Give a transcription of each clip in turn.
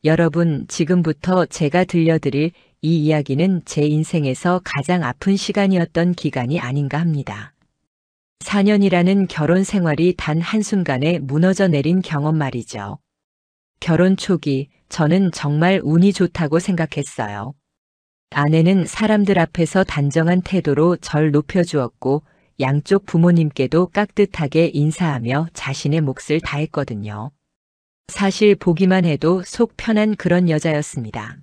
여러분, 지금부터 제가 들려드릴 이 이야기는 제 인생에서 가장 아픈 시간이었던 기간이 아닌가 합니다. 4년이라는 결혼 생활이 단 한순간에 무너져 내린 경험 말이죠. 결혼 초기, 저는 정말 운이 좋다고 생각했어요. 아내는 사람들 앞에서 단정한 태도로 절 높여주었고, 양쪽 부모님께도 깍듯하게 인사하며 자신의 몫을 다했거든요. 사실 보기만 해도 속 편한 그런 여자였습니다.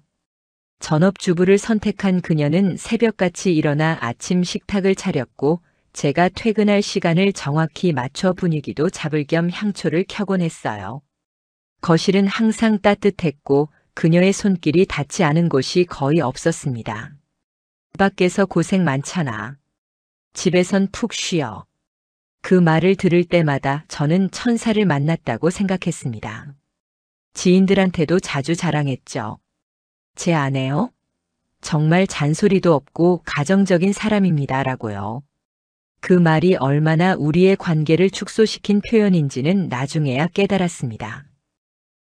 전업주부를 선택한 그녀는 새벽같이 일어나 아침 식탁을 차렸고, 제가 퇴근할 시간을 정확히 맞춰 분위기도 잡을 겸 향초를 켜곤 했어요. 거실은 항상 따뜻했고 그녀의 손길이 닿지 않은 곳이 거의 없었습니다. 밖에서 고생 많잖아. 집에선 푹 쉬어. 그 말을 들을 때마다 저는 천사를 만났다고 생각했습니다. 지인들한테도 자주 자랑했죠. 제 아내요? 정말 잔소리도 없고 가정적인 사람입니다라고요. 그 말이 얼마나 우리의 관계를 축소시킨 표현인지는 나중에야 깨달았습니다.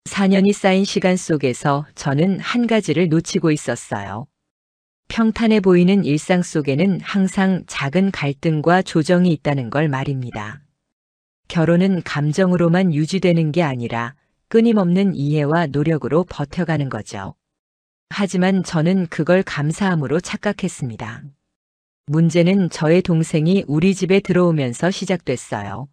4년이 쌓인 시간 속에서 저는 한 가지를 놓치고 있었어요. 평탄해 보이는 일상 속에는 항상 작은 갈등과 조정이 있다는 걸 말입니다. 결혼은 감정으로만 유지되는 게 아니라 끊임없는 이해와 노력으로 버텨가는 거죠. 하지만 저는 그걸 감사함으로 착각했습니다. 문제는 저의 동생이 우리 집에 들어오면서 시작됐어요.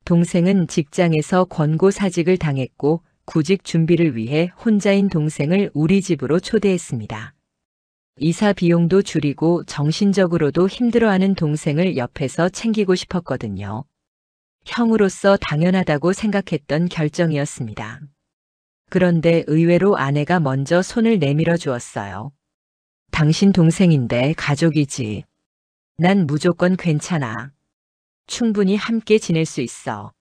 동생은 직장에서 권고사직을 당했고 구직 준비를 위해 혼자인 동생을 우리 집으로 초대했습니다. 이사 비용도 줄이고 정신적으로도 힘들어하는 동생을 옆에서 챙기고 싶었거든요. 형으로서 당연하다고 생각했던 결정이었습니다. 그런데 의외로 아내가 먼저 손을 내밀어 주었어요. 당신 동생인데 가족이지. 난 무조건 괜찮아. 충분히 함께 지낼 수 있어.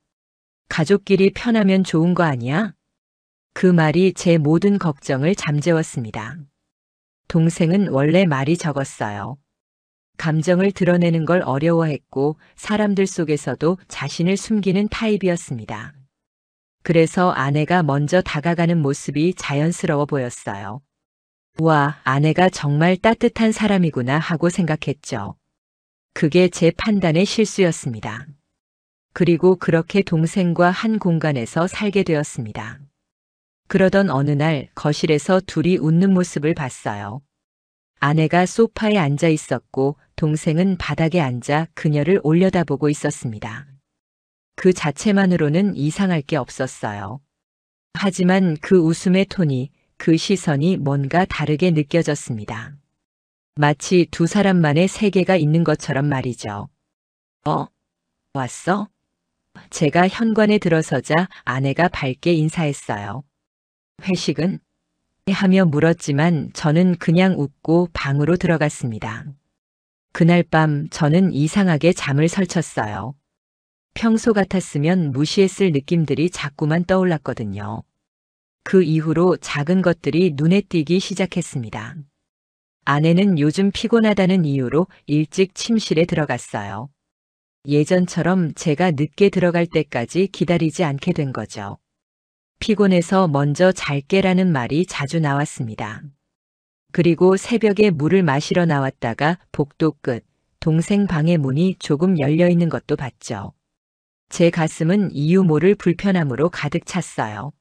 가족끼리 편하면 좋은 거 아니야? 그 말이 제 모든 걱정을 잠재웠습니다. 동생은 원래 말이 적었어요. 감정을 드러내는 걸 어려워했고 사람들 속에서도 자신을 숨기는 타입이었습니다. 그래서 아내가 먼저 다가가는 모습이 자연스러워 보였어요. 와, 아내가 정말 따뜻한 사람이구나 하고 생각했죠. 그게 제 판단의 실수였습니다. 그리고 그렇게 동생과 한 공간에서 살게 되었습니다. 그러던 어느 날 거실에서 둘이 웃는 모습을 봤어요. 아내가 소파에 앉아 있었고 동생은 바닥에 앉아 그녀를 올려다보고 있었습니다. 그 자체만으로는 이상할 게 없었어요. 하지만 그 웃음의 톤이, 그 시선이 뭔가 다르게 느껴졌습니다. 마치 두 사람만의 세계가 있는 것처럼 말이죠. 왔어? 제가 현관에 들어서자 아내가 밝게 인사했어요. 회식은? 하며 물었지만 저는 그냥 웃고 방으로 들어갔습니다. 그날 밤 저는 이상하게 잠을 설쳤어요. 평소 같았으면 무시했을 느낌들이 자꾸만 떠올랐거든요. 그 이후로 작은 것들이 눈에 띄기 시작했습니다. 아내는 요즘 피곤하다는 이유로 일찍 침실에 들어갔어요. 예전처럼 제가 늦게 들어갈 때까지 기다리지 않게 된 거죠. 피곤해서 먼저 잘게라는 말이 자주 나왔습니다. 그리고 새벽에 물을 마시러 나왔다가 복도 끝, 동생 방의 문이 조금 열려 있는 것도 봤죠. 제 가슴은 이유 모를 불편함으로 가득 찼어요.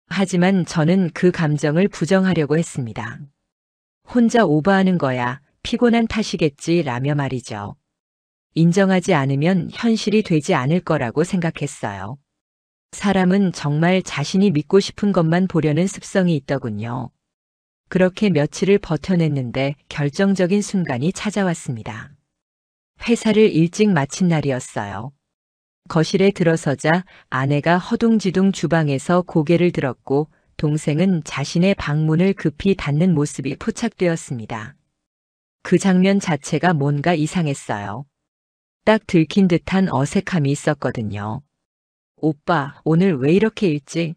하지만 저는 그 감정을 부정하려고 했습니다. 혼자 오버하는 거야, 피곤한 탓이겠지 라며 말이죠. 인정하지 않으면 현실이 되지 않을 거라고 생각했어요. 사람은 정말 자신이 믿고 싶은 것만 보려는 습성이 있더군요. 그렇게 며칠을 버텨냈는데 결정적인 순간이 찾아왔습니다. 회사를 일찍 마친 날이었어요. 거실에 들어서자 아내가 허둥지둥 주방에서 고개를 들었고 동생은 자신의 방문을 급히 닫는 모습이 포착되었습니다. 그 장면 자체가 뭔가 이상했어요. 딱 들킨 듯한 어색함이 있었거든요. 오빠, 오늘 왜 이렇게 일찍?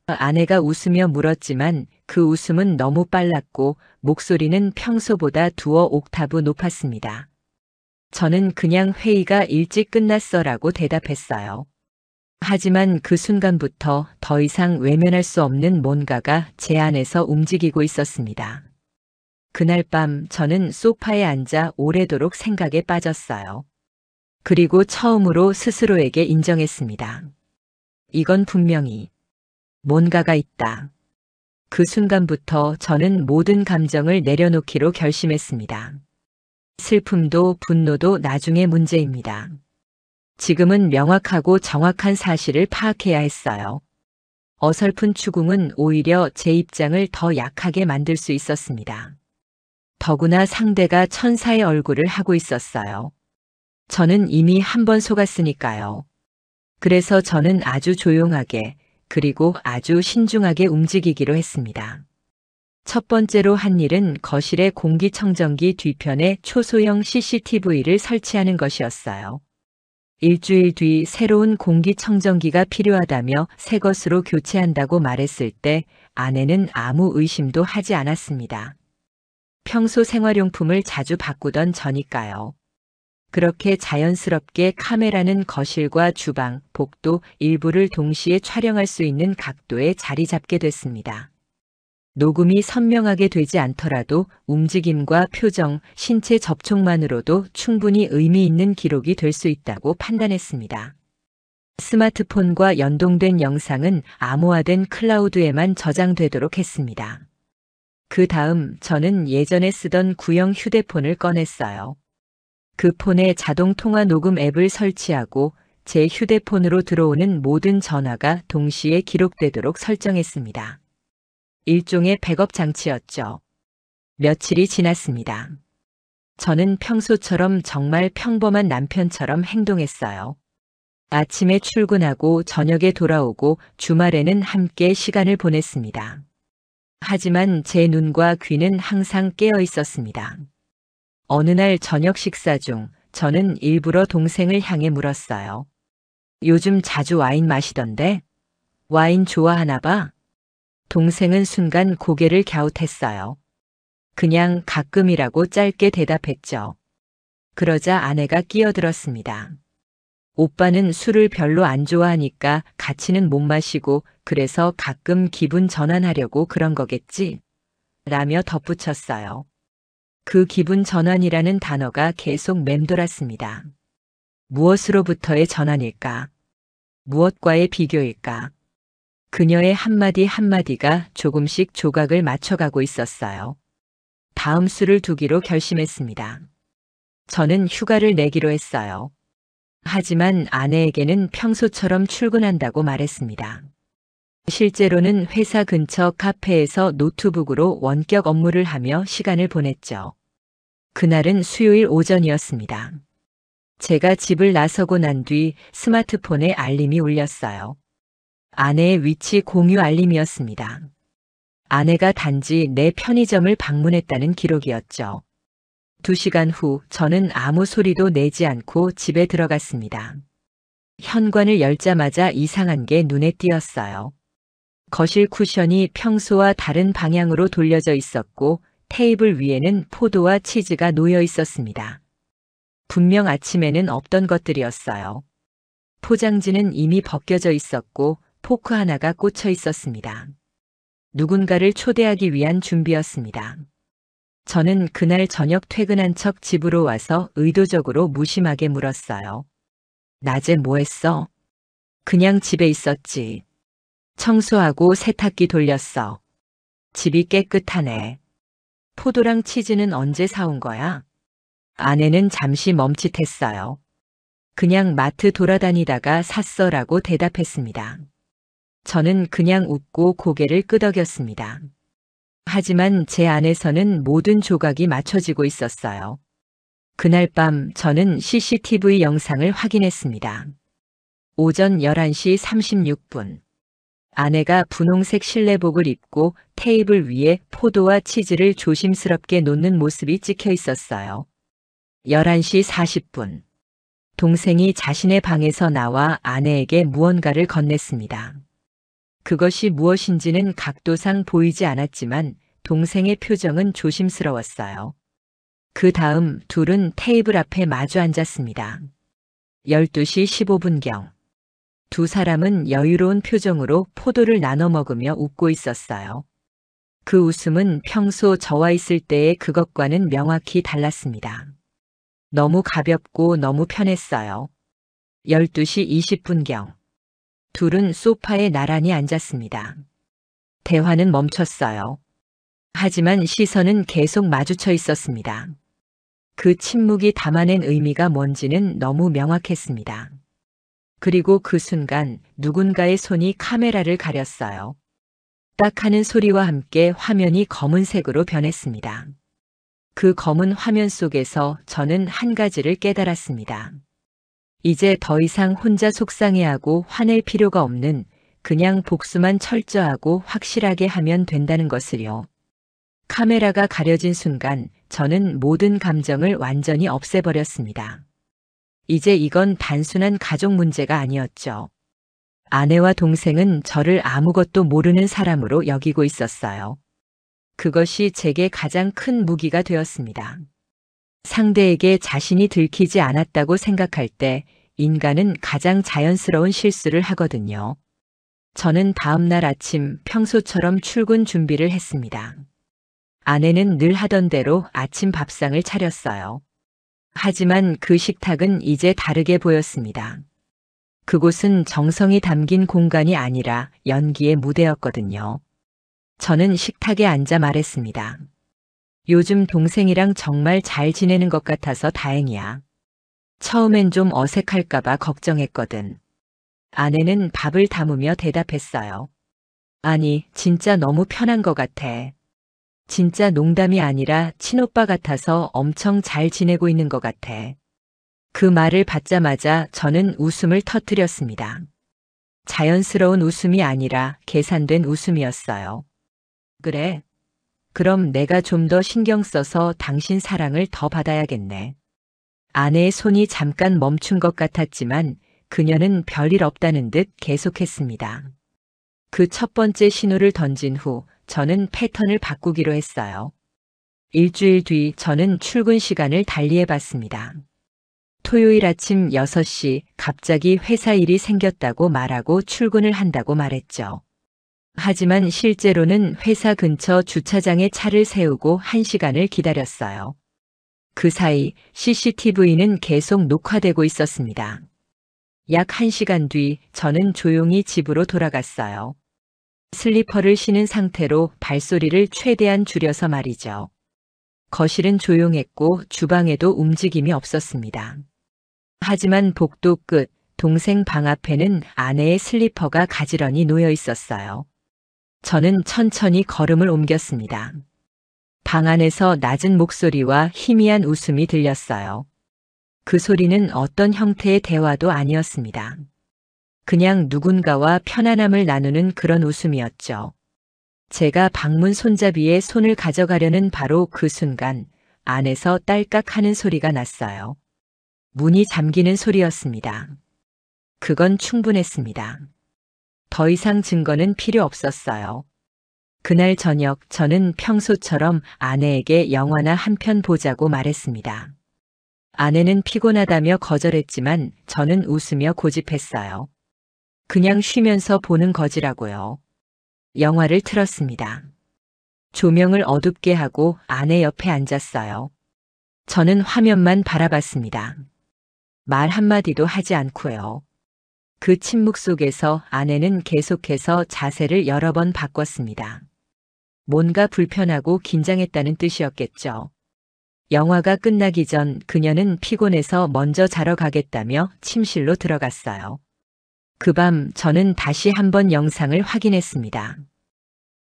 아내가 웃으며 물었지만 그 웃음은 너무 빨랐고 목소리는 평소보다 두어 옥타브 높았습니다. 저는 그냥 회의가 일찍 끝났어라고 대답했어요. 하지만 그 순간부터 더 이상 외면할 수 없는 뭔가가 제 안에서 움직이고 있었습니다. 그날 밤 저는 소파에 앉아 오래도록 생각에 빠졌어요. 그리고 처음으로 스스로에게 인정했습니다. 이건 분명히 뭔가가 있다. 그 순간부터 저는 모든 감정을 내려놓기로 결심했습니다. 슬픔도 분노도 나중의 문제입니다. 지금은 명확하고 정확한 사실을 파악해야 했어요. 어설픈 추궁은 오히려 제 입장을 더 약하게 만들 수 있었습니다. 더구나 상대가 천사의 얼굴을 하고 있었어요. 저는 이미 한 번 속았으니까요. 그래서 저는 아주 조용하게 그리고 아주 신중하게 움직이기로 했습니다. 첫 번째로 한 일은 거실의 공기청정기 뒤편에 초소형 CCTV를 설치하는 것이었어요. 일주일 뒤 새로운 공기청정기가 필요하다며 새 것으로 교체한다고 말했을 때 아내는 아무 의심도 하지 않았습니다. 평소 생활용품을 자주 바꾸던 저니까요. 그렇게 자연스럽게 카메라는 거실과 주방, 복도 일부를 동시에 촬영할 수 있는 각도에 자리 잡게 됐습니다. 녹음이 선명하게 되지 않더라도 움직임과 표정, 신체 접촉만으로도 충분히 의미 있는 기록이 될 수 있다고 판단했습니다. 스마트폰과 연동된 영상은 암호화된 클라우드에만 저장되도록 했습니다. 그 다음 저는 예전에 쓰던 구형 휴대폰을 꺼냈어요. 그 폰에 자동 통화 녹음 앱을 설치하고 제 휴대폰으로 들어오는 모든 전화가 동시에 기록되도록 설정했습니다. 일종의 백업 장치였죠. 며칠이 지났습니다. 저는 평소처럼 정말 평범한 남편처럼 행동했어요. 아침에 출근하고 저녁에 돌아오고 주말에는 함께 시간을 보냈습니다. 하지만 제 눈과 귀는 항상 깨어 있었습니다. 어느 날 저녁 식사 중 저는 일부러 동생을 향해 물었어요. 요즘 자주 와인 마시던데? 와인 좋아하나 봐? 동생은 순간 고개를 갸웃했어요. 그냥 가끔이라고 짧게 대답했죠. 그러자 아내가 끼어들었습니다. 오빠는 술을 별로 안 좋아하니까 같이는 못 마시고 그래서 가끔 기분 전환하려고 그런 거겠지? 라며 덧붙였어요. 그 기분 전환이라는 단어가 계속 맴돌았습니다. 무엇으로부터의 전환일까? 무엇과의 비교일까? 그녀의 한마디 한마디가 조금씩 조각을 맞춰가고 있었어요. 다음 수를 두기로 결심했습니다. 저는 휴가를 내기로 했어요. 하지만 아내에게는 평소처럼 출근한다고 말했습니다. 실제로는 회사 근처 카페에서 노트북으로 원격 업무를 하며 시간을 보냈죠. 그날은 수요일 오전이었습니다. 제가 집을 나서고 난 뒤 스마트폰에 알림이 울렸어요. 아내의 위치 공유 알림이었습니다. 아내가 단지 내 편의점을 방문했다는 기록이었죠. 2시간 후 저는 아무 소리도 내지 않고 집에 들어갔습니다. 현관을 열자마자 이상한 게 눈에 띄었어요. 거실 쿠션이 평소와 다른 방향으로 돌려져 있었고 테이블 위에는 포도와 치즈가 놓여 있었습니다. 분명 아침에는 없던 것들이었어요. 포장지는 이미 벗겨져 있었고 포크 하나가 꽂혀 있었습니다. 누군가를 초대하기 위한 준비였습니다. 저는 그날 저녁 퇴근한 척 집으로 와서 의도적으로 무심하게 물었어요. 낮에 뭐 했어? 그냥 집에 있었지. 청소하고 세탁기 돌렸어. 집이 깨끗하네. 포도랑 치즈는 언제 사온 거야? 아내는 잠시 멈칫했어요. 그냥 마트 돌아다니다가 샀어라고 대답했습니다. 저는 그냥 웃고 고개를 끄덕였습니다. 하지만 제 안에서는 모든 조각이 맞춰지고 있었어요. 그날 밤 저는 CCTV 영상을 확인했습니다. 오전 11시 36분. 아내가 분홍색 실내복을 입고 테이블 위에 포도와 치즈를 조심스럽게 놓는 모습이 찍혀 있었어요. 11시 40분. 동생이 자신의 방에서 나와 아내에게 무언가를 건넸습니다. 그것이 무엇인지는 각도상 보이지 않았지만 동생의 표정은 조심스러웠어요. 그 다음 둘은 테이블 앞에 마주 앉았습니다. 12시 15분경. 두 사람은 여유로운 표정으로 포도를 나눠 먹으며 웃고 있었어요. 그 웃음은 평소 저와 있을 때의 그것과는 명확히 달랐습니다. 너무 가볍고 너무 편했어요. 12시 20분경. 둘은 소파에 나란히 앉았습니다. 대화는 멈췄어요. 하지만 시선은 계속 마주쳐 있었습니다. 그 침묵이 담아낸 의미가 뭔지는 너무 명확했습니다. 그리고 그 순간 누군가의 손이 카메라를 가렸어요. 딱 하는 소리와 함께 화면이 검은색으로 변했습니다. 그 검은 화면 속에서 저는 한 가지를 깨달았습니다. 이제 더 이상 혼자 속상해하고 화낼 필요가 없는, 그냥 복수만 철저하고 확실하게 하면 된다는 것을요. 카메라가 가려진 순간 저는 모든 감정을 완전히 없애버렸습니다. 이제 이건 단순한 가족 문제가 아니었죠. 아내와 동생은 저를 아무것도 모르는 사람으로 여기고 있었어요. 그것이 제게 가장 큰 무기가 되었습니다. 상대에게 자신이 들키지 않았다고 생각할 때 인간은 가장 자연스러운 실수를 하거든요. 저는 다음 날 아침 평소처럼 출근 준비를 했습니다. 아내는 늘 하던 대로 아침 밥상을 차렸어요. 하지만 그 식탁은 이제 다르게 보였습니다. 그곳은 정성이 담긴 공간이 아니라 연기의 무대였거든요. 저는 식탁에 앉아 말했습니다. 요즘 동생이랑 정말 잘 지내는 것 같아서 다행이야. 처음엔 좀 어색할까봐 걱정했거든. 아내는 밥을 담으며 대답했어요. 아니, 진짜 너무 편한 것 같아. 진짜 농담이 아니라 친오빠 같아서 엄청 잘 지내고 있는 것 같아. 그 말을 받자마자 저는 웃음을 터뜨렸습니다. 자연스러운 웃음이 아니라 계산된 웃음이었어요. 그래? 그럼 내가 좀 더 신경 써서 당신 사랑을 더 받아야겠네. 아내의 손이 잠깐 멈춘 것 같았지만 그녀는 별일 없다는 듯 계속했습니다. 그 첫 번째 신호를 던진 후 저는 패턴을 바꾸기로 했어요. 일주일 뒤 저는 출근 시간을 달리해봤습니다. 토요일 아침 6시 갑자기 회사 일이 생겼다고 말하고 출근을 한다고 말했죠. 하지만 실제로는 회사 근처 주차장에 차를 세우고 1시간을 기다렸어요. 그 사이 CCTV는 계속 녹화되고 있었습니다. 약 1시간 뒤 저는 조용히 집으로 돌아갔어요. 슬리퍼를 신은 상태로 발소리를 최대한 줄여서 말이죠. 거실은 조용했고 주방에도 움직임이 없었습니다. 하지만 복도 끝 동생 방 앞에는 아내의 슬리퍼가 가지런히 놓여 있었어요. 저는 천천히 걸음을 옮겼습니다. 방 안에서 낮은 목소리와 희미한 웃음이 들렸어요. 그 소리는 어떤 형태의 대화도 아니었습니다. 그냥 누군가와 편안함을 나누는 그런 웃음이었죠. 제가 방문 손잡이에 손을 가져가려는 바로 그 순간 안에서 딸깍 하는 소리가 났어요. 문이 잠기는 소리였습니다. 그건 충분했습니다. 더 이상 증거는 필요 없었어요. 그날 저녁 저는 평소처럼 아내에게 영화나 한 편 보자고 말했습니다. 아내는 피곤하다며 거절했지만 저는 웃으며 고집했어요. 그냥 쉬면서 보는 거지라고요. 영화를 틀었습니다. 조명을 어둡게 하고 아내 옆에 앉았어요. 저는 화면만 바라봤습니다. 말 한마디도 하지 않고요. 그 침묵 속에서 아내는 계속해서 자세를 여러 번 바꿨습니다. 뭔가 불편하고 긴장했다는 뜻이었겠죠. 영화가 끝나기 전 그녀는 피곤해서 먼저 자러 가겠다며 침실로 들어갔어요. 그 밤 저는 다시 한번 영상을 확인했습니다.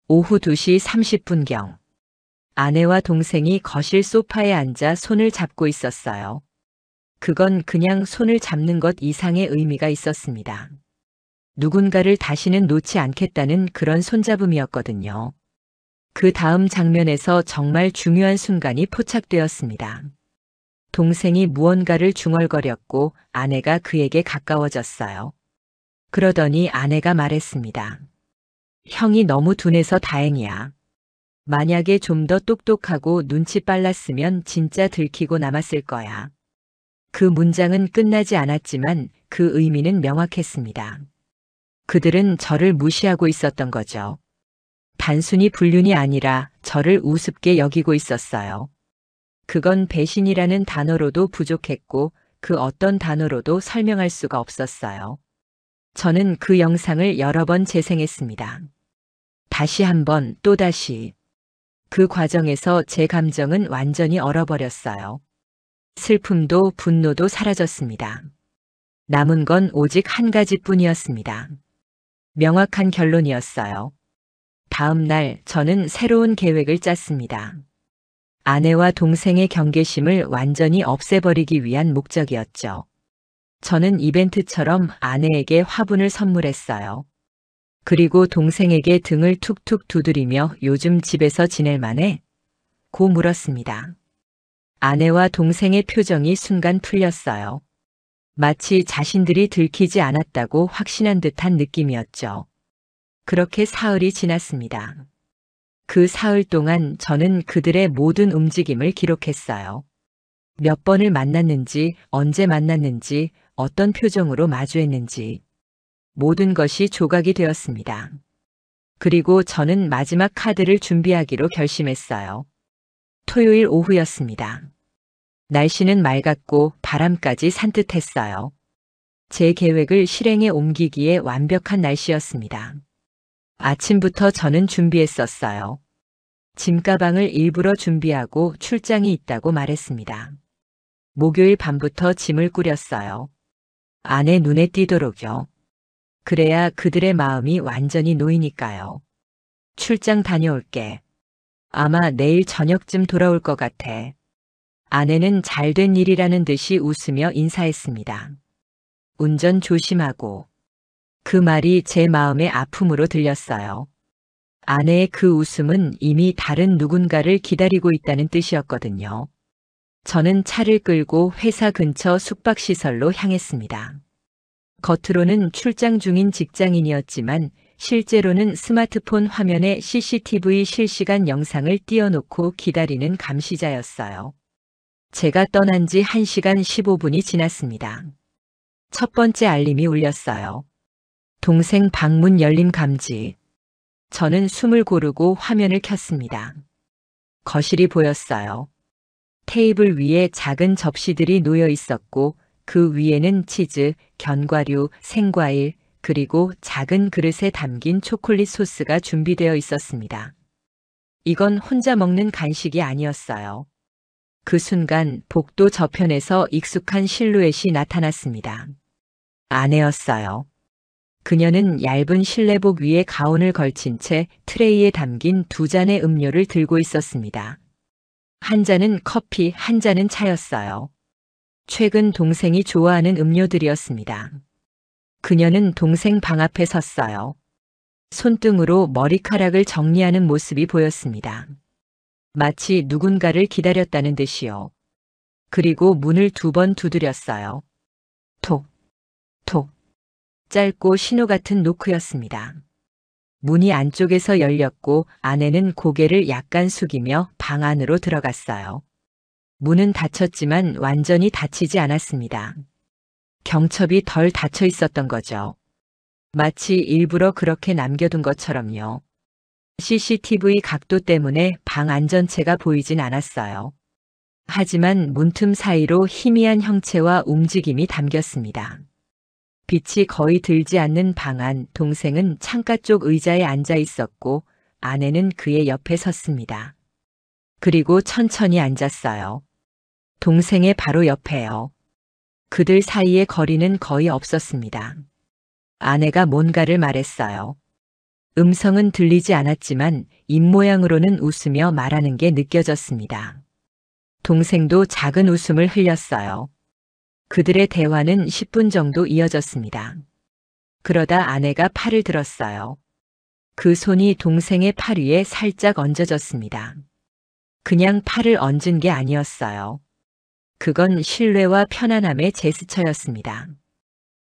오후 2시 30분경. 아내와 동생이 거실 소파에 앉아 손을 잡고 있었어요. 그건 그냥 손을 잡는 것 이상의 의미가 있었습니다. 누군가를 다시는 놓지 않겠다는 그런 손잡음이었거든요. 그 다음 장면에서 정말 중요한 순간이 포착되었습니다. 동생이 무언가를 중얼거렸고 아내가 그에게 가까워졌어요. 그러더니 아내가 말했습니다. 형이 너무 둔해서 다행이야. 만약에 좀 더 똑똑하고 눈치 빨랐으면 진짜 들키고 남았을 거야. 그 문장은 끝나지 않았지만 그 의미는 명확했습니다. 그들은 저를 무시하고 있었던 거죠. 단순히 불륜이 아니라 저를 우습게 여기고 있었어요. 그건 배신이라는 단어로도 부족했고 그 어떤 단어로도 설명할 수가 없었어요. 저는 그 영상을 여러 번 재생했습니다. 다시 한번 또다시. 그 과정에서 제 감정은 완전히 얼어버렸어요. 슬픔도 분노도 사라졌습니다. 남은 건 오직 한 가지뿐이었습니다. 명확한 결론이었어요. 다음 날 저는 새로운 계획을 짰습니다. 아내와 동생의 경계심을 완전히 없애버리기 위한 목적이었죠. 저는 이벤트처럼 아내에게 화분을 선물했어요. 그리고 동생에게 등을 툭툭 두드리며 요즘 집에서 지낼 만해? 고 물었습니다. 아내와 동생의 표정이 순간 풀렸어요. 마치 자신들이 들키지 않았다고 확신한 듯한 느낌이었죠. 그렇게 사흘이 지났습니다. 그 사흘 동안 저는 그들의 모든 움직임을 기록했어요. 몇 번을 만났는지, 언제 만났는지, 어떤 표정으로 마주했는지. 모든 것이 조각이 되었습니다. 그리고 저는 마지막 카드를 준비하기로 결심했어요. 토요일 오후였습니다. 날씨는 맑았고 바람까지 산뜻했어요. 제 계획을 실행에 옮기기에 완벽한 날씨였습니다. 아침부터 저는 준비했었어요. 짐가방을 일부러 준비하고 출장이 있다고 말했습니다. 목요일 밤부터 짐을 꾸렸어요. 아내 눈에 띄도록요. 그래야 그들의 마음이 완전히 놓이니까요. 출장 다녀올게. 아마 내일 저녁쯤 돌아올 것 같아. 아내는 잘된 일이라는 듯이 웃으며 인사했습니다. 운전 조심하고. 그 말이 제 마음의 아픔으로 들렸어요. 아내의 그 웃음은 이미 다른 누군가를 기다리고 있다는 뜻이었거든요. 저는 차를 끌고 회사 근처 숙박시설로 향했습니다. 겉으로는 출장 중인 직장인이었지만 실제로는 스마트폰 화면에 CCTV 실시간 영상을 띄워놓고 기다리는 감시자였어요. 제가 떠난 지 1시간 15분이 지났습니다. 첫 번째 알림이 울렸어요. 동생 방문 열림 감지. 저는 숨을 고르고 화면을 켰습니다. 거실이 보였어요. 테이블 위에 작은 접시들이 놓여 있었고 그 위에는 치즈, 견과류, 생과일, 그리고 작은 그릇에 담긴 초콜릿 소스가 준비되어 있었습니다. 이건 혼자 먹는 간식이 아니었어요. 그 순간 복도 저편에서 익숙한 실루엣이 나타났습니다. 아내였어요. 그녀는 얇은 실내복 위에 가운을 걸친 채 트레이에 담긴 2잔의 음료를 들고 있었습니다. 한 잔은 커피, 한 잔은 차였어요. 최근 동생이 좋아하는 음료들이었습니다. 그녀는 동생 방 앞에 섰어요. 손등으로 머리카락을 정리하는 모습이 보였습니다. 마치 누군가를 기다렸다는 듯이요. 그리고 문을 2번 두드렸어요. 톡, 톡. 짧고 신호 같은 노크였습니다. 문이 안쪽에서 열렸고 아내는 고개를 약간 숙이며 방 안으로 들어갔어요. 문은 닫혔지만 완전히 닫히지 않았습니다. 경첩이 덜 닫혀 있었던 거죠. 마치 일부러 그렇게 남겨둔 것처럼요. CCTV 각도 때문에 방 안전체가 보이진 않았어요. 하지만 문틈 사이로 희미한 형체와 움직임이 담겼습니다. 빛이 거의 들지 않는 방 안, 동생은 창가 쪽 의자에 앉아 있었고 아내는 그의 옆에 섰습니다. 그리고 천천히 앉았어요. 동생의 바로 옆에요. 그들 사이의 거리는 거의 없었습니다. 아내가 뭔가를 말했어요. 음성은 들리지 않았지만 입모양으로는 웃으며 말하는 게 느껴졌습니다. 동생도 작은 웃음을 흘렸어요. 그들의 대화는 10분 정도 이어졌습니다. 그러다 아내가 팔을 들었어요. 그 손이 동생의 팔 위에 살짝 얹어졌습니다. 그냥 팔을 얹은 게 아니었어요. 그건 신뢰와 편안함의 제스처였습니다.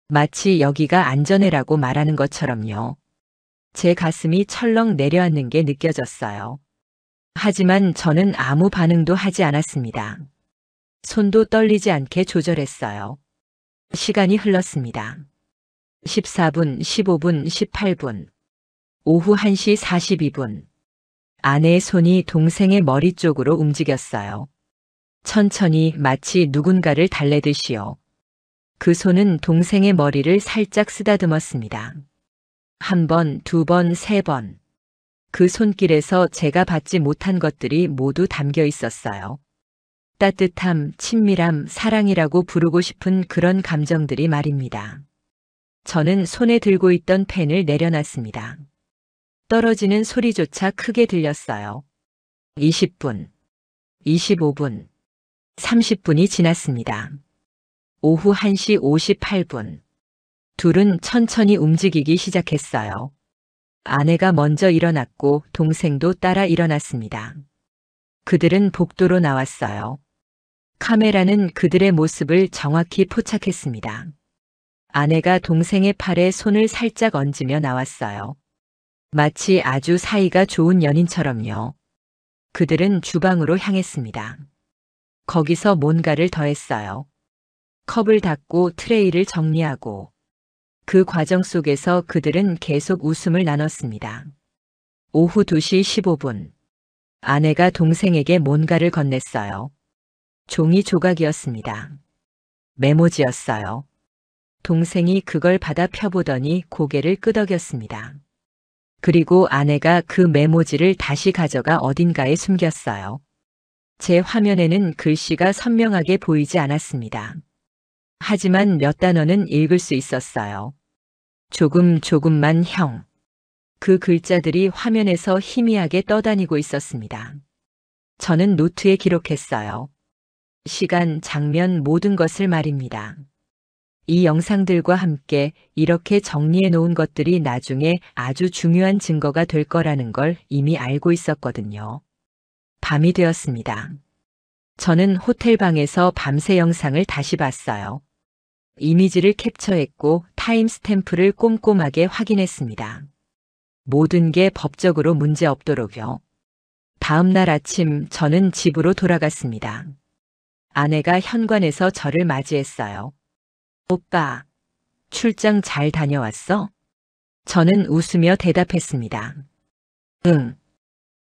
마치 여기가 안전해라고 말하는 것처럼요. 제 가슴이 철렁 내려앉는 게 느껴졌어요. 하지만 저는 아무 반응도 하지 않았습니다. 손도 떨리지 않게 조절했어요. 시간이 흘렀습니다. 14분, 15분, 18분. 오후 1시 42분. 아내의 손이 동생의 머리 쪽으로 움직였어요. 천천히 마치 누군가를 달래듯이요. 그 손은 동생의 머리를 살짝 쓰다듬었습니다. 한 번, 두 번, 세 번. 그 손길에서 제가 받지 못한 것들이 모두 담겨 있었어요. 따뜻함, 친밀함, 사랑이라고 부르고 싶은 그런 감정들이 말입니다. 저는 손에 들고 있던 펜을 내려놨습니다. 떨어지는 소리조차 크게 들렸어요. 20분, 25분, 30분이 지났습니다. 오후 1시 58분. 둘은 천천히 움직이기 시작했어요. 아내가 먼저 일어났고 동생도 따라 일어났습니다. 그들은 복도로 나왔어요. 카메라는 그들의 모습을 정확히 포착했습니다. 아내가 동생의 팔에 손을 살짝 얹으며 나왔어요. 마치 아주 사이가 좋은 연인처럼요. 그들은 주방으로 향했습니다. 거기서 뭔가를 더했어요. 컵을 닫고 트레이를 정리하고 그 과정 속에서 그들은 계속 웃음을 나눴습니다. 오후 2시 15분. 아내가 동생에게 뭔가를 건넸어요. 종이 조각이었습니다. 메모지였어요. 동생이 그걸 받아 펴보더니 고개를 끄덕였습니다. 그리고 아내가 그 메모지를 다시 가져가 어딘가에 숨겼어요. 제 화면에는 글씨가 선명하게 보이지 않았습니다. 하지만 몇 단어는 읽을 수 있었어요. 조금만 형. 그 글자들이 화면에서 희미하게 떠다니고 있었습니다. 저는 노트에 기록했어요. 시간, 장면, 모든 것을 말입니다. 이 영상들과 함께 이렇게 정리해 놓은 것들이 나중에 아주 중요한 증거가 될 거라는 걸 이미 알고 있었거든요. 밤이 되었습니다. 저는 호텔 방에서 밤새 영상을 다시 봤어요. 이미지를 캡처했고 타임스탬프를 꼼꼼하게 확인했습니다. 모든 게 법적으로 문제 없도록요. 다음 날 아침 저는 집으로 돌아갔습니다. 아내가 현관에서 저를 맞이했어요. 오빠, 출장 잘 다녀왔어? 저는 웃으며 대답했습니다. 응.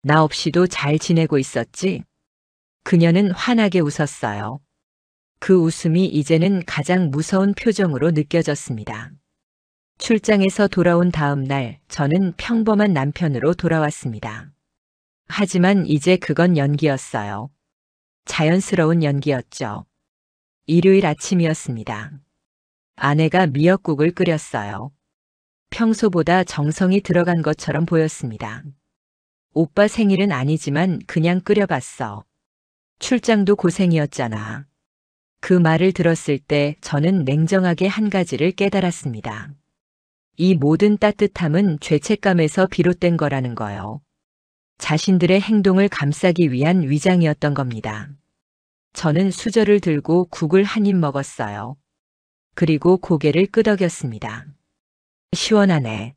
나 없이도 잘 지내고 있었지? 그녀는 환하게 웃었어요. 그 웃음이 이제는 가장 무서운 표정으로 느껴졌습니다. 출장에서 돌아온 다음 날 저는 평범한 남편으로 돌아왔습니다. 하지만 이제 그건 연기였어요. 자연스러운 연기였죠. 일요일 아침이었습니다. 아내가 미역국을 끓였어요. 평소보다 정성이 들어간 것처럼 보였습니다. 오빠 생일은 아니지만 그냥 끓여봤어. 출장도 고생이었잖아. 그 말을 들었을 때 저는 냉정하게 한 가지를 깨달았습니다. 이 모든 따뜻함은 죄책감에서 비롯된 거라는 거요. 자신들의 행동을 감싸기 위한 위장이었던 겁니다. 저는 수저를 들고 국을 한 입 먹었어요. 그리고 고개를 끄덕였습니다. 시원하네.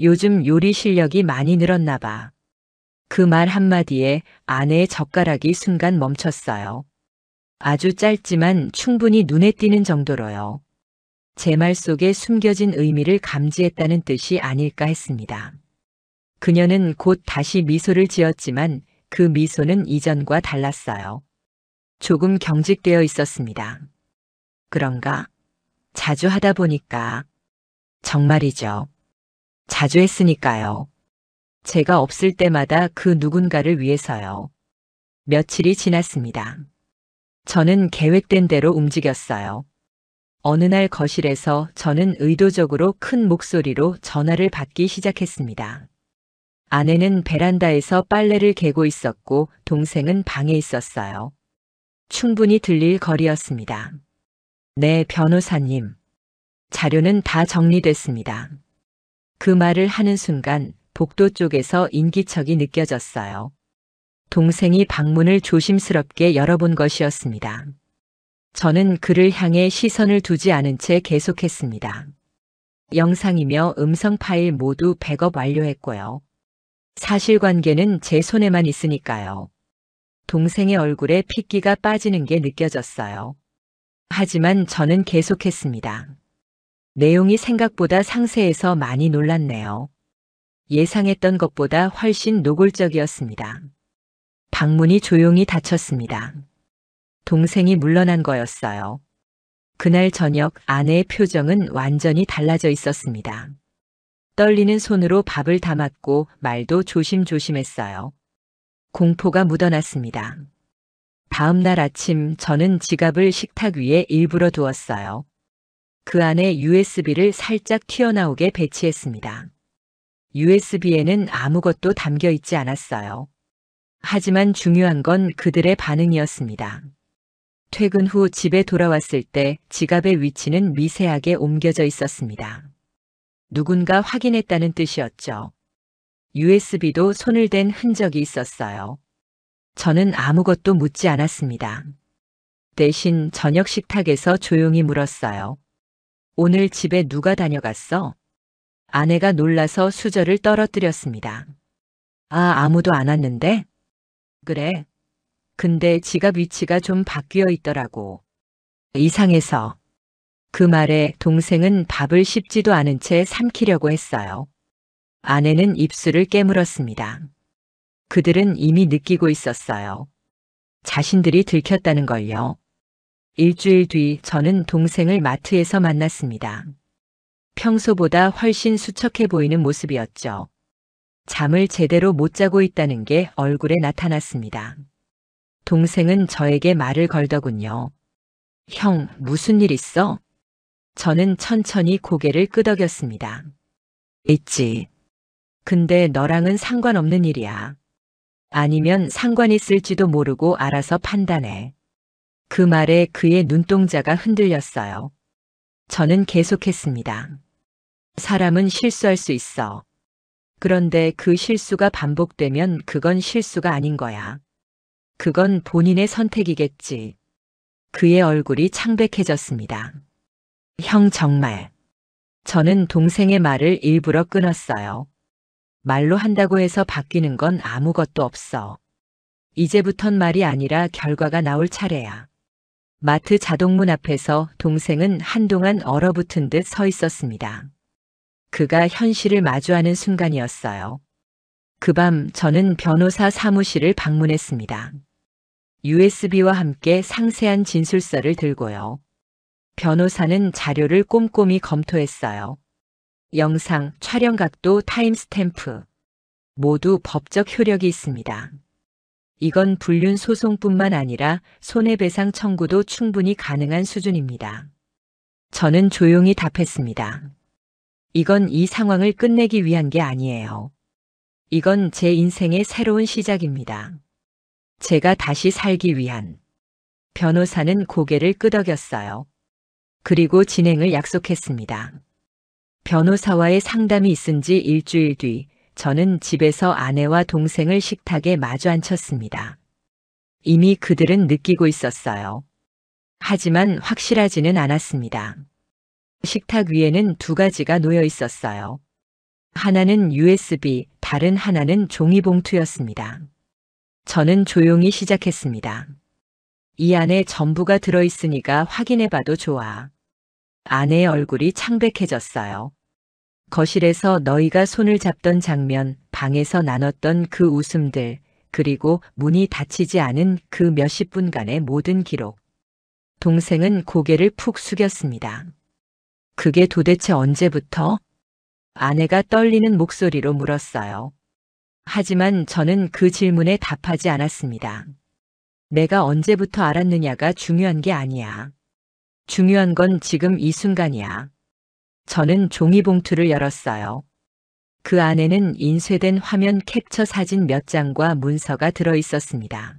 요즘 요리 실력이 많이 늘었나 봐. 그 말 한마디에 아내의 젓가락이 순간 멈췄어요. 아주 짧지만 충분히 눈에 띄는 정도로요. 제 말 속에 숨겨진 의미를 감지했다는 뜻이 아닐까 했습니다. 그녀는 곧 다시 미소를 지었지만 그 미소는 이전과 달랐어요. 조금 경직되어 있었습니다. 그런가? 자주 하다 보니까. 정말이죠. 자주 했으니까요. 제가 없을 때마다 그 누군가를 위해서요. 며칠이 지났습니다. 저는 계획된 대로 움직였어요. 어느 날 거실에서 저는 의도적으로 큰 목소리로 전화를 받기 시작했습니다. 아내는 베란다에서 빨래를 개고 있었고 동생은 방에 있었어요. 충분히 들릴 거리였습니다. 네, 변호사님. 자료는 다 정리됐습니다. 그 말을 하는 순간 복도 쪽에서 인기척이 느껴졌어요. 동생이 방문을 조심스럽게 열어본 것이었습니다. 저는 그를 향해 시선을 두지 않은 채 계속했습니다. 영상이며 음성 파일 모두 백업 완료했고요. 사실관계는 제 손에만 있으니까요. 동생의 얼굴에 핏기가 빠지는 게 느껴졌어요. 하지만 저는 계속했습니다. 내용이 생각보다 상세해서 많이 놀랐네요. 예상했던 것보다 훨씬 노골적이었습니다. 방문이 조용히 닫혔습니다. 동생이 물러난 거였어요. 그날 저녁 아내의 표정은 완전히 달라져 있었습니다. 떨리는 손으로 밥을 담았고 말도 조심조심했어요. 공포가 묻어났습니다. 다음 날 아침 저는 지갑을 식탁 위에 일부러 두었어요. 그 안에 USB를 살짝 튀어나오게 배치했습니다. USB에는 아무것도 담겨 있지 않았어요. 하지만 중요한 건 그들의 반응이었습니다. 퇴근 후 집에 돌아왔을 때 지갑의 위치는 미세하게 옮겨져 있었습니다. 누군가 확인했다는 뜻이었죠. USB도 손을 댄 흔적이 있었어요. 저는 아무것도 묻지 않았습니다. 대신 저녁 식탁에서 조용히 물었어요. 오늘 집에 누가 다녀갔어? 아내가 놀라서 수저를 떨어뜨렸습니다. 아무도 안 왔는데? 그래. 근데 지갑 위치가 좀 바뀌어 있더라고. 이상해서. 그 말에 동생은 밥을 씹지도 않은 채 삼키려고 했어요. 아내는 입술을 깨물었습니다. 그들은 이미 느끼고 있었어요. 자신들이 들켰다는 걸요. 일주일 뒤 저는 동생을 마트에서 만났습니다. 평소보다 훨씬 수척해 보이는 모습이었죠. 잠을 제대로 못 자고 있다는 게 얼굴에 나타났습니다. 동생은 저에게 말을 걸더군요. 형, 무슨 일 있어? 저는 천천히 고개를 끄덕였습니다. 있지. 근데 너랑은 상관없는 일이야. 아니면 상관 있을지도 모르고 알아서 판단해. 그 말에 그의 눈동자가 흔들렸어요. 저는 계속했습니다. 사람은 실수할 수 있어. 그런데 그 실수가 반복되면 그건 실수가 아닌 거야. 그건 본인의 선택이겠지. 그의 얼굴이 창백해졌습니다. 형 정말. 저는 동생의 말을 일부러 끊었어요. 말로 한다고 해서 바뀌는 건 아무것도 없어. 이제부턴 말이 아니라 결과가 나올 차례야. 마트 자동문 앞에서 동생은 한동안 얼어붙은 듯 서 있었습니다. 그가 현실을 마주하는 순간이었어요. 그 밤 저는 변호사 사무실을 방문했습니다. USB와 함께 상세한 진술서를 들고요. 변호사는 자료를 꼼꼼히 검토했어요. 영상, 촬영 각도, 타임스탬프. 모두 법적 효력이 있습니다. 이건 불륜 소송뿐만 아니라 손해배상 청구도 충분히 가능한 수준입니다. 저는 조용히 답했습니다. 이건 이 상황을 끝내기 위한 게 아니에요. 이건 제 인생의 새로운 시작입니다. 제가 다시 살기 위한. 변호사는 고개를 끄덕였어요. 그리고 진행을 약속했습니다. 변호사와의 상담이 있은 지 일주일 뒤 저는 집에서 아내와 동생을 식탁에 마주 앉혔습니다. 이미 그들은 느끼고 있었어요. 하지만 확실하지는 않았습니다. 식탁 위에는 두 가지가 놓여 있었어요. 하나는 USB, 다른 하나는 종이봉투였습니다. 저는 조용히 시작했습니다. 이 안에 전부가 들어있으니까 확인해봐도 좋아. 아내의 얼굴이 창백해졌어요. 거실에서 너희가 손을 잡던 장면, 방에서 나눴던 그 웃음들, 그리고 문이 닫히지 않은 그 몇십 분간의 모든 기록. 동생은 고개를 푹 숙였습니다. 그게 도대체 언제부터? 아내가 떨리는 목소리로 물었어요. 하지만 저는 그 질문에 답하지 않았습니다. 내가 언제부터 알았느냐가 중요한 게 아니야. 중요한 건 지금 이 순간이야. 저는 종이봉투를 열었어요. 그 안에는 인쇄된 화면 캡처 사진 몇 장과 문서가 들어 있었습니다.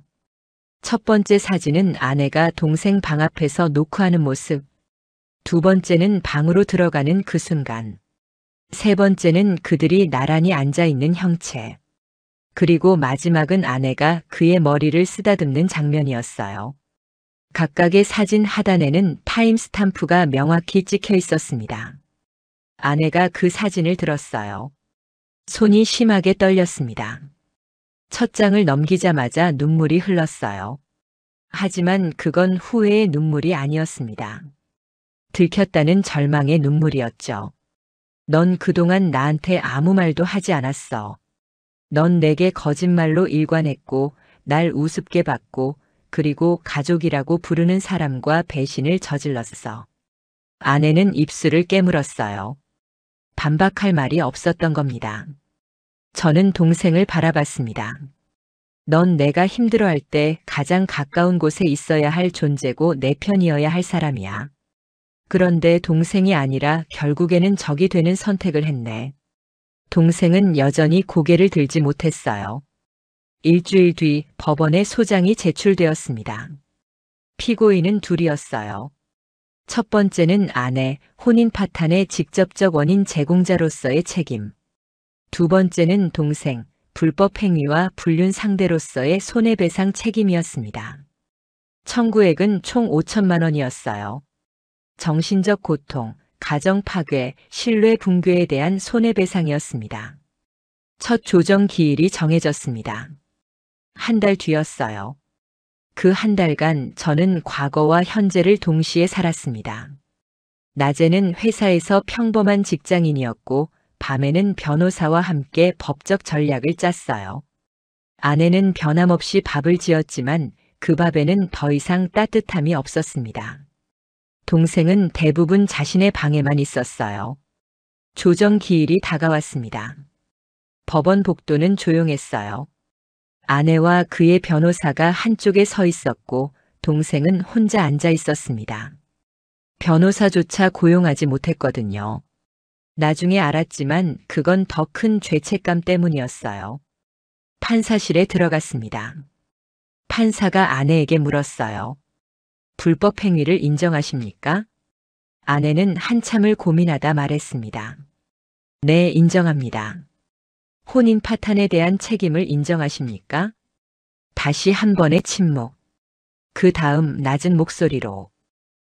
첫 번째 사진은 아내가 동생 방 앞에서 노크하는 모습. 두 번째는 방으로 들어가는 그 순간. 세 번째는 그들이 나란히 앉아 있는 형체. 그리고 마지막은 아내가 그의 머리를 쓰다듬는 장면이었어요. 각각의 사진 하단에는 타임스탬프가 명확히 찍혀 있었습니다. 아내가 그 사진을 들었어요. 손이 심하게 떨렸습니다. 첫 장을 넘기자마자 눈물이 흘렀어요. 하지만 그건 후회의 눈물이 아니었습니다. 들켰다는 절망의 눈물이었죠. 넌 그동안 나한테 아무 말도 하지 않았어. 넌 내게 거짓말로 일관했고, 날 우습게 봤고, 그리고 가족이라고 부르는 사람과 배신을 저질렀어. 아내는 입술을 깨물었어요. 반박할 말이 없었던 겁니다. 저는 동생을 바라봤습니다. 넌 내가 힘들어할 때 가장 가까운 곳에 있어야 할 존재고 내 편이어야 할 사람이야. 그런데 동생이 아니라 결국에는 적이 되는 선택을 했네. 동생은 여전히 고개를 들지 못했어요. 일주일 뒤 법원에 소장이 제출되었습니다. 피고인은 둘이었어요. 첫 번째는 아내, 혼인 파탄의 직접적 원인 제공자로서의 책임. 두 번째는 동생, 불법 행위와 불륜 상대로서의 손해배상 책임이었습니다. 청구액은 총 5천만 원이었어요. 정신적 고통, 가정 파괴, 신뢰 붕괴에 대한 손해배상이었습니다. 첫 조정 기일이 정해졌습니다. 한 달 뒤였어요. 그 한 달간 저는 과거와 현재를 동시에 살았습니다. 낮에는 회사에서 평범한 직장인이었고, 밤에는 변호사와 함께 법적 전략을 짰어요. 아내는 변함없이 밥을 지었지만 그 밥에는 더 이상 따뜻함이 없었습니다. 동생은 대부분 자신의 방에만 있었어요. 조정 기일이 다가왔습니다. 법원 복도는 조용했어요. 아내와 그의 변호사가 한쪽에 서 있었고 동생은 혼자 앉아 있었습니다. 변호사조차 고용하지 못했거든요. 나중에 알았지만 그건 더 큰 죄책감 때문이었어요. 판사실에 들어갔습니다. 판사가 아내에게 물었어요. 불법 행위를 인정하십니까? 아내는 한참을 고민하다 말했습니다. 네, 인정합니다. 혼인 파탄에 대한 책임을 인정하십니까? 다시 한 번의 침묵. 그 다음 낮은 목소리로.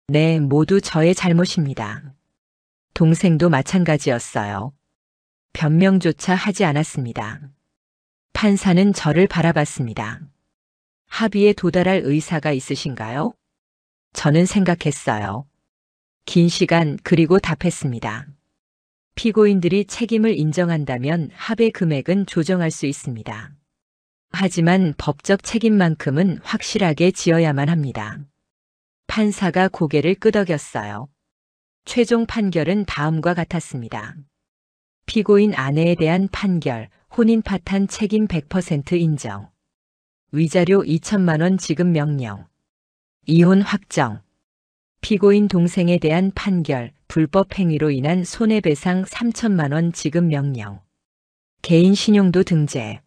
네, 모두 저의 잘못입니다. 동생도 마찬가지였어요. 변명조차 하지 않았습니다. 판사는 저를 바라봤습니다. 합의에 도달할 의사가 있으신가요? 저는 생각했어요. 긴 시간 그리고 답했습니다. 피고인들이 책임을 인정한다면 합의 금액은 조정할 수 있습니다. 하지만 법적 책임만큼은 확실하게 지어야만 합니다. 판사가 고개를 끄덕였어요. 최종 판결은 다음과 같았습니다. 피고인 아내에 대한 판결, 혼인 파탄 책임 100% 인정. 위자료 2천만 원 지급 명령. 이혼 확정. 피고인 동생에 대한 판결, 불법 행위로 인한 손해배상 3천만 원 지급 명령. 개인 신용도 등재.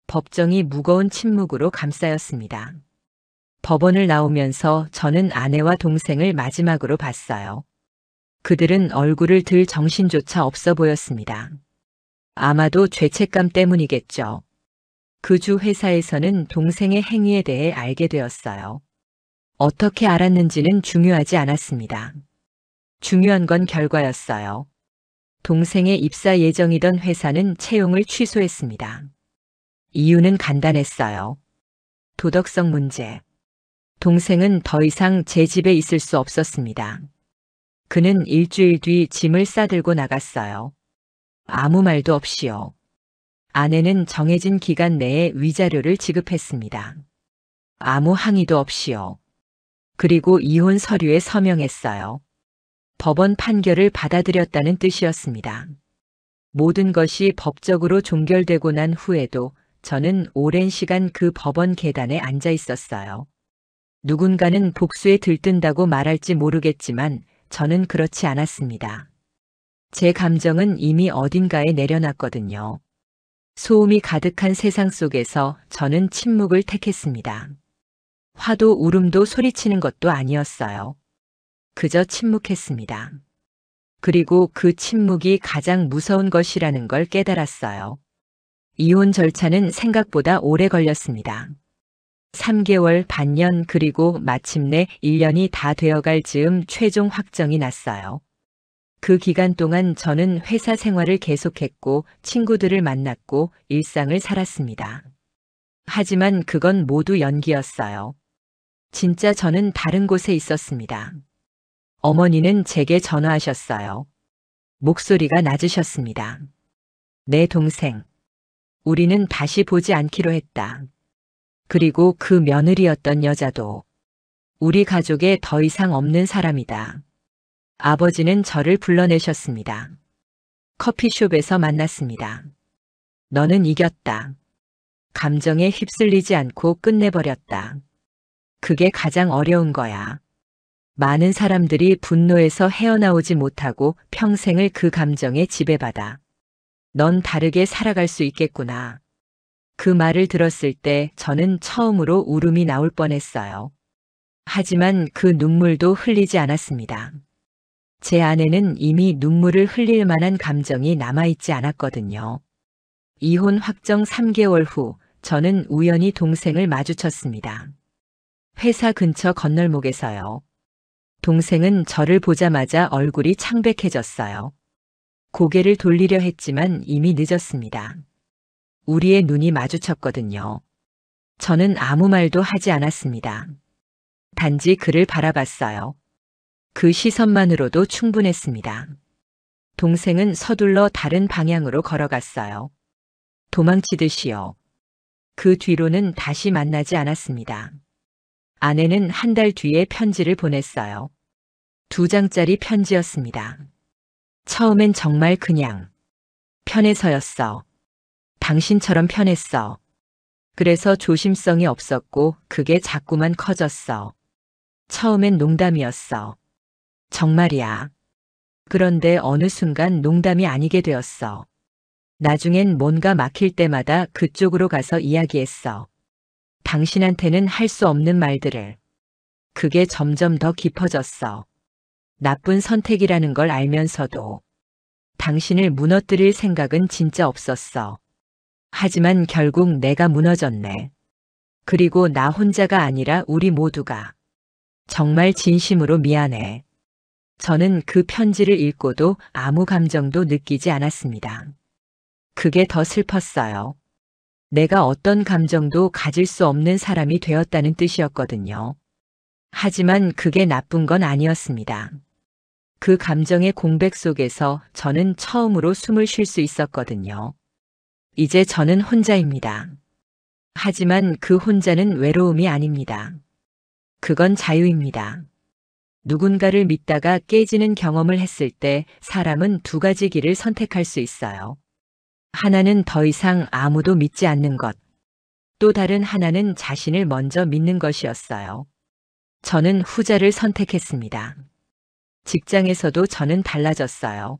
법정이 무거운 침묵으로 감싸였습니다. 법원을 나오면서 저는 아내와 동생을 마지막으로 봤어요. 그들은 얼굴을 들 정신조차 없어 보였습니다. 아마도 죄책감 때문이겠죠. 그 주 회사에서는 동생의 행위에 대해 알게 되었어요. 어떻게 알았는지는 중요하지 않았습니다. 중요한 건 결과였어요. 동생의 입사 예정이던 회사는 채용을 취소했습니다. 이유는 간단했어요. 도덕성 문제. 동생은 더 이상 제 집에 있을 수 없었습니다. 그는 일주일 뒤 짐을 싸들고 나갔어요. 아무 말도 없이요. 아내는 정해진 기간 내에 위자료를 지급했습니다. 아무 항의도 없이요. 그리고 이혼 서류에 서명했어요. 법원 판결을 받아들였다는 뜻이었습니다. 모든 것이 법적으로 종결되고 난 후에도 저는 오랜 시간 그 법원 계단에 앉아 있었어요. 누군가는 복수에 들뜬다고 말할지 모르겠지만 저는 그렇지 않았습니다. 제 감정은 이미 어딘가에 내려놨거든요. 소음이 가득한 세상 속에서 저는 침묵을 택했습니다. 화도 울음도 소리치는 것도 아니었어요. 그저 침묵했습니다. 그리고 그 침묵이 가장 무서운 것이라는 걸 깨달았어요. 이혼 절차는 생각보다 오래 걸렸습니다. 3개월, 반년, 그리고 마침내 1년이 다 되어갈 즈음 최종 확정이 났어요. 그 기간 동안 저는 회사 생활을 계속했고 친구들을 만났고 일상을 살았습니다. 하지만 그건 모두 연기였어요. 진짜 저는 다른 곳에 있었습니다. 어머니는 제게 전화하셨어요. 목소리가 낮으셨습니다. 내 동생. 우리는 다시 보지 않기로 했다. 그리고 그 며느리였던 여자도 우리 가족에 더 이상 없는 사람이다. 아버지는 저를 불러내셨습니다. 커피숍에서 만났습니다. 너는 이겼다. 감정에 휩쓸리지 않고 끝내버렸다. 그게 가장 어려운 거야. 많은 사람들이 분노에서 헤어나오지 못하고 평생을 그 감정에 지배받아. 넌 다르게 살아갈 수 있겠구나. 그 말을 들었을 때 저는 처음으로 울음이 나올 뻔했어요. 하지만 그 눈물도 흘리지 않았습니다. 제 안에는 이미 눈물을 흘릴 만한 감정이 남아있지 않았거든요. 이혼 확정 3개월 후 저는 우연히 동생을 마주쳤습니다. 회사 근처 건널목에서요. 동생은 저를 보자마자 얼굴이 창백해졌어요. 고개를 돌리려 했지만 이미 늦었습니다. 우리의 눈이 마주쳤거든요. 저는 아무 말도 하지 않았습니다. 단지 그를 바라봤어요. 그 시선만으로도 충분했습니다. 동생은 서둘러 다른 방향으로 걸어갔어요. 도망치듯이요. 그 뒤로는 다시 만나지 않았습니다. 아내는 한 달 뒤에 편지를 보냈어요. 2장짜리 편지였습니다. 처음엔 정말 그냥 편해서였어. 당신처럼 편했어. 그래서 조심성이 없었고 그게 자꾸만 커졌어. 처음엔 농담이었어. 정말이야. 그런데 어느 순간 농담이 아니게 되었어. 나중엔 뭔가 막힐 때마다 그쪽으로 가서 이야기했어. 당신한테는 할 수 없는 말들을. 그게 점점 더 깊어졌어. 나쁜 선택이라는 걸 알면서도 당신을 무너뜨릴 생각은 진짜 없었어. 하지만 결국 내가 무너졌네. 그리고 나 혼자가 아니라 우리 모두가. 정말 진심으로 미안해. 저는 그 편지를 읽고도 아무 감정도 느끼지 않았습니다. 그게 더 슬펐어요. 내가 어떤 감정도 가질 수 없는 사람이 되었다는 뜻이었거든요. 하지만 그게 나쁜 건 아니었습니다. 그 감정의 공백 속에서 저는 처음으로 숨을 쉴 수 있었거든요. 이제 저는 혼자입니다. 하지만 그 혼자는 외로움이 아닙니다. 그건 자유입니다. 누군가를 믿다가 깨지는 경험을 했을 때 사람은 2가지 길을 선택할 수 있어요. 하나는 더 이상 아무도 믿지 않는 것. 또 다른 하나는 자신을 먼저 믿는 것이었어요. 저는 후자를 선택했습니다. 직장에서도 저는 달라졌어요.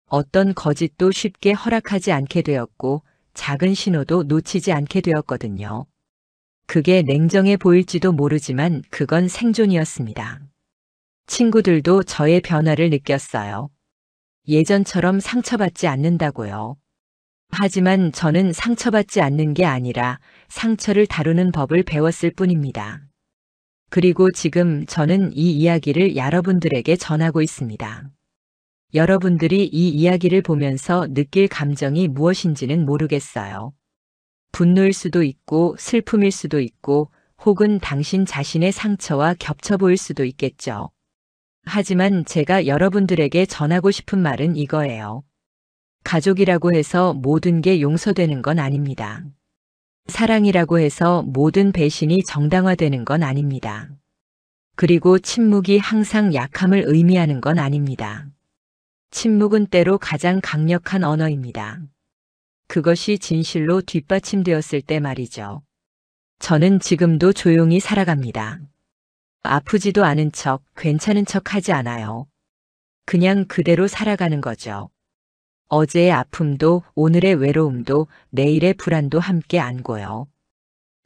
어떤 거짓도 쉽게 허락하지 않게 되었고 작은 신호도 놓치지 않게 되었거든요. 그게 냉정해 보일지도 모르지만 그건 생존이었습니다. 친구들도 저의 변화를 느꼈어요. 예전처럼 상처받지 않는다고요. 하지만 저는 상처받지 않는 게 아니라 상처를 다루는 법을 배웠을 뿐입니다. 그리고 지금 저는 이 이야기를 여러분들에게 전하고 있습니다. 여러분들이 이 이야기를 보면서 느낄 감정이 무엇인지는 모르겠어요. 분노일 수도 있고 슬픔일 수도 있고 혹은 당신 자신의 상처와 겹쳐 보일 수도 있겠죠. 하지만 제가 여러분들에게 전하고 싶은 말은 이거예요. 가족이라고 해서 모든 게 용서되는 건 아닙니다. 사랑이라고 해서 모든 배신이 정당화되는 건 아닙니다. 그리고 침묵이 항상 약함을 의미하는 건 아닙니다. 침묵은 때로 가장 강력한 언어입니다. 그것이 진실로 뒷받침되었을 때 말이죠. 저는 지금도 조용히 살아갑니다. 아프지도 않은 척, 괜찮은 척 하지 않아요. 그냥 그대로 살아가는 거죠. 어제의 아픔도 오늘의 외로움도 내일의 불안도 함께 안고요.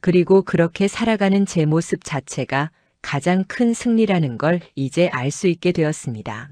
그리고 그렇게 살아가는 제 모습 자체가 가장 큰 승리라는 걸 이제 알 수 있게 되었습니다.